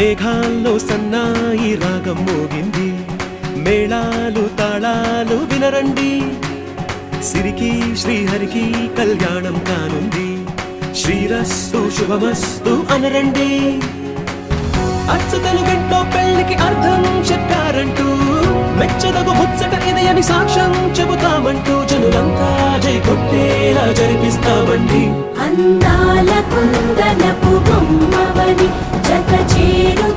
మేఘాల్లో సన్నాయి రాగం మోగింది, మేళాలు తాళాలు వినరండి. సిరికి శ్రీహరికి కళ్యాణం కానుంది, శ్రీరస్తు శుభమస్తు అనరండి. అచ్చతలు గంటో పెళ్లికి అర్థం చెప్పారంటూ, మెచ్చదగు ముచ్చట ఇది అని సాక్ష్యం చెబుతామంటూ, జనులంతా జై కొట్టేలా జరిపిస్తామండి. అందాల కుందనపు బొమ్మవని జత చేరు